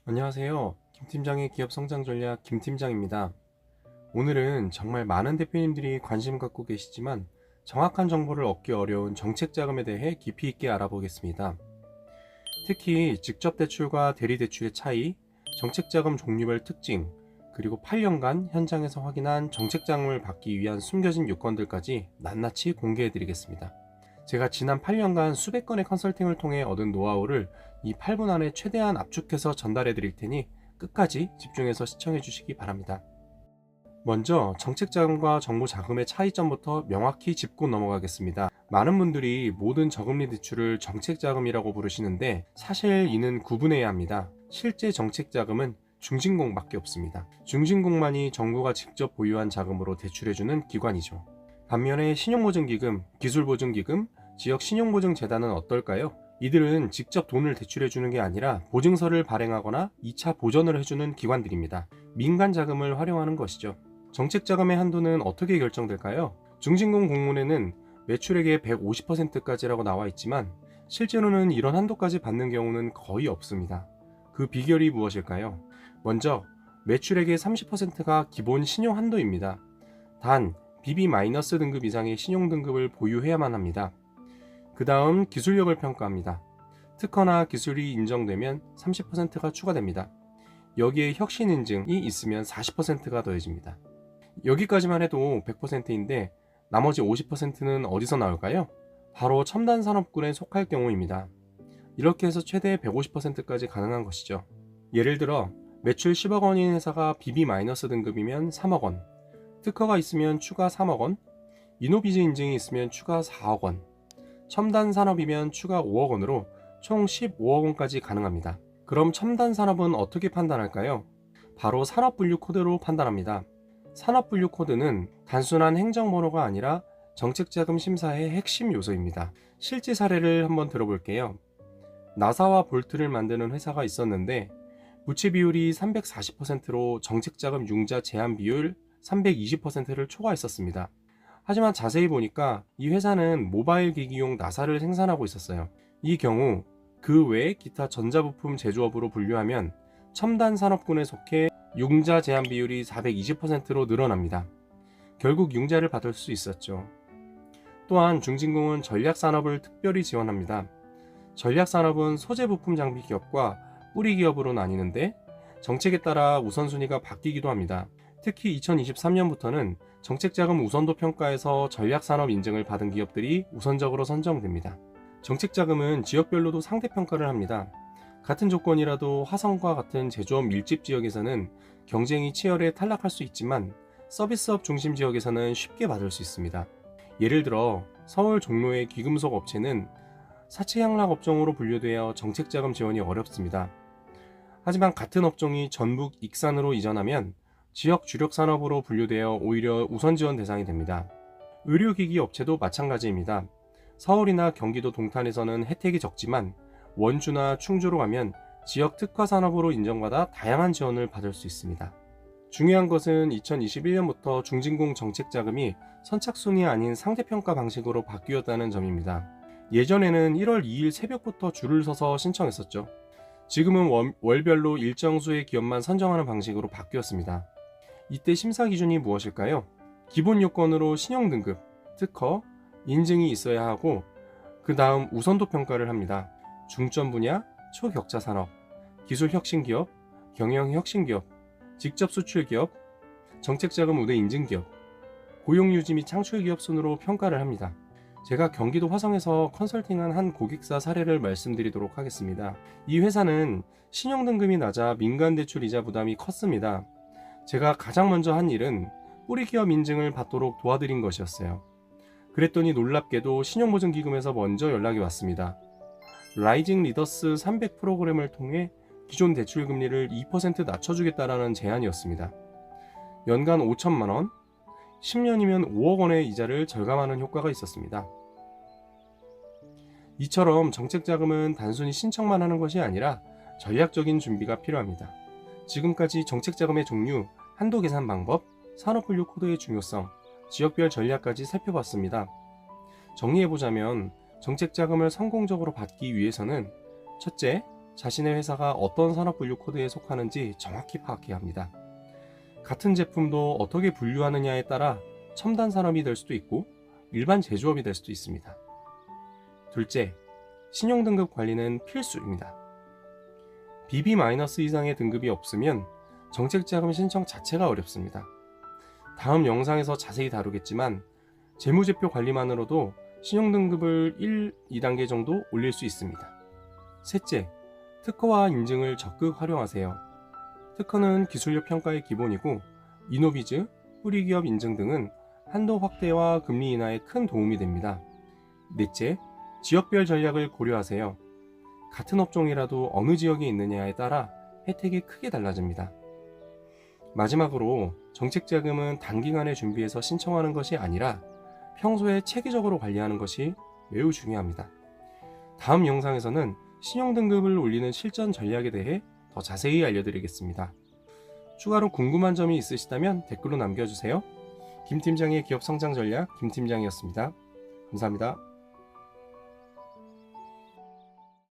안녕하세요. 김팀장의 기업 성장 전략 김팀장입니다. 오늘은 정말 많은 대표님들이 관심 갖고 계시지만 정확한 정보를 얻기 어려운 정책 자금에 대해 깊이 있게 알아보겠습니다. 특히 직접 대출과 대리 대출의 차이, 정책 자금 종류별 특징, 그리고 8년간 현장에서 확인한 정책 자금을 받기 위한 숨겨진 요건들까지 낱낱이 공개해 드리겠습니다. 제가 지난 8년간 수백 건의 컨설팅을 통해 얻은 노하우를 이 8분 안에 최대한 압축해서 전달해 드릴 테니 끝까지 집중해서 시청해 주시기 바랍니다. 먼저 정책 자금과 정부 자금의 차이점부터 명확히 짚고 넘어가겠습니다. 많은 분들이 모든 저금리 대출을 정책 자금이라고 부르시는데 사실 이는 구분해야 합니다. 실제 정책 자금은 중진공밖에 없습니다. 중진공만이 정부가 직접 보유한 자금으로 대출해주는 기관이죠. 반면에 신용보증기금, 기술보증기금, 지역신용보증재단은 어떨까요? 이들은 직접 돈을 대출해주는 게 아니라 보증서를 발행하거나 2차 보전을 해주는 기관들입니다. 민간 자금을 활용하는 것이죠. 정책자금의 한도는 어떻게 결정될까요? 중진공 공문에는 매출액의 150%까지라고 나와 있지만 실제로는 이런 한도까지 받는 경우는 거의 없습니다. 그 비결이 무엇일까요? 먼저 매출액의 30%가 기본 신용 한도입니다. 단 BB- 등급 이상의 신용 등급을 보유해야만 합니다. 그 다음 기술력을 평가합니다. 특허나 기술이 인정되면 30%가 추가됩니다. 여기에 혁신 인증이 있으면 40%가 더해집니다. 여기까지만 해도 100%인데 나머지 50%는 어디서 나올까요? 바로 첨단 산업군에 속할 경우입니다. 이렇게 해서 최대 150%까지 가능한 것이죠. 예를 들어 매출 10억 원인 회사가 BB- 등급이면 3억 원, 특허가 있으면 추가 3억 원, 이노비즈 인증이 있으면 추가 4억 원, 첨단 산업이면 추가 5억 원으로 총 15억 원까지 가능합니다. 그럼 첨단 산업은 어떻게 판단할까요? 바로 산업분류 코드로 판단합니다. 산업분류 코드는 단순한 행정번호가 아니라 정책자금 심사의 핵심 요소입니다. 실제 사례를 한번 들어볼게요. 나사와 볼트를 만드는 회사가 있었는데 부채 비율이 340%로 정책자금 융자 제한 비율 320%를 초과했었습니다. 하지만 자세히 보니까 이 회사는 모바일 기기용 나사를 생산하고 있었어요. 이 경우 그 외 기타 전자부품 제조업으로 분류하면 첨단 산업군에 속해 융자 제한 비율이 420%로 늘어납니다. 결국 융자를 받을 수 있었죠. 또한 중진공은 전략산업을 특별히 지원합니다. 전략산업은 소재부품 장비 기업과 뿌리 기업으로 나뉘는데 정책에 따라 우선순위가 바뀌기도 합니다. 특히 2023년부터는 정책자금 우선도 평가에서 전략산업 인증을 받은 기업들이 우선적으로 선정됩니다. 정책자금은 지역별로도 상대평가를 합니다. 같은 조건이라도 화성과 같은 제조업 밀집 지역에서는 경쟁이 치열해 탈락할 수 있지만 서비스업 중심 지역에서는 쉽게 받을 수 있습니다. 예를 들어 서울 종로의 귀금속 업체는 사채 향락 업종으로 분류되어 정책자금 지원이 어렵습니다. 하지만 같은 업종이 전북 익산으로 이전하면 지역 주력 산업으로 분류되어 오히려 우선 지원 대상이 됩니다. 의료기기 업체도 마찬가지입니다. 서울이나 경기도 동탄에서는 혜택이 적지만 원주나 충주로 가면 지역 특화 산업으로 인정받아 다양한 지원을 받을 수 있습니다. 중요한 것은 2021년부터 중진공 정책 자금이 선착순이 아닌 상대평가 방식으로 바뀌었다는 점입니다. 예전에는 1월 2일 새벽부터 줄을 서서 신청했었죠. 지금은 월별로 일정 수의 기업만 선정하는 방식으로 바뀌었습니다. 이때 심사 기준이 무엇일까요? 기본 요건으로 신용등급, 특허, 인증이 있어야 하고 그 다음 우선도 평가를 합니다. 중점 분야, 초격차 산업, 기술 혁신 기업, 경영 혁신 기업, 직접 수출 기업, 정책자금 우대 인증 기업, 고용 유지 및 창출 기업 순으로 평가를 합니다. 제가 경기도 화성에서 컨설팅한 한 고객사 사례를 말씀드리도록 하겠습니다. 이 회사는 신용등급이 낮아 민간대출 이자 부담이 컸습니다. 제가 가장 먼저 한 일은 뿌리기업 인증을 받도록 도와드린 것이었어요. 그랬더니 놀랍게도 신용보증기금에서 먼저 연락이 왔습니다. 라이징 리더스 300 프로그램을 통해 기존 대출 금리를 2% 낮춰주겠다라는 제안이었습니다. 연간 5천만 원, 10년이면 5억 원의 이자를 절감하는 효과가 있었습니다. 이처럼 정책자금은 단순히 신청만 하는 것이 아니라 전략적인 준비가 필요합니다. 지금까지 정책자금의 종류, 한도 계산 방법, 산업분류 코드의 중요성, 지역별 전략까지 살펴봤습니다. 정리해보자면 정책자금을 성공적으로 받기 위해서는 첫째, 자신의 회사가 어떤 산업분류 코드에 속하는지 정확히 파악해야 합니다. 같은 제품도 어떻게 분류하느냐에 따라 첨단 산업이 될 수도 있고 일반 제조업이 될 수도 있습니다. 둘째, 신용등급 관리는 필수입니다. BB- 이상의 등급이 없으면 정책자금 신청 자체가 어렵습니다. 다음 영상에서 자세히 다루겠지만 재무제표 관리만으로도 신용등급을 1, 2단계 정도 올릴 수 있습니다. 셋째, 특허와 인증을 적극 활용하세요. 특허는 기술력 평가의 기본이고 이노비즈, 뿌리기업 인증 등은 한도 확대와 금리 인하에 큰 도움이 됩니다. 넷째, 지역별 전략을 고려하세요. 같은 업종이라도 어느 지역에 있느냐에 따라 혜택이 크게 달라집니다. 마지막으로 정책자금은 단기간에 준비해서 신청하는 것이 아니라 평소에 체계적으로 관리하는 것이 매우 중요합니다. 다음 영상에서는 신용등급을 올리는 실전 전략에 대해 더 자세히 알려드리겠습니다. 추가로 궁금한 점이 있으시다면 댓글로 남겨주세요. 김 팀장의 기업 성장 전략 김 팀장이었습니다. 감사합니다.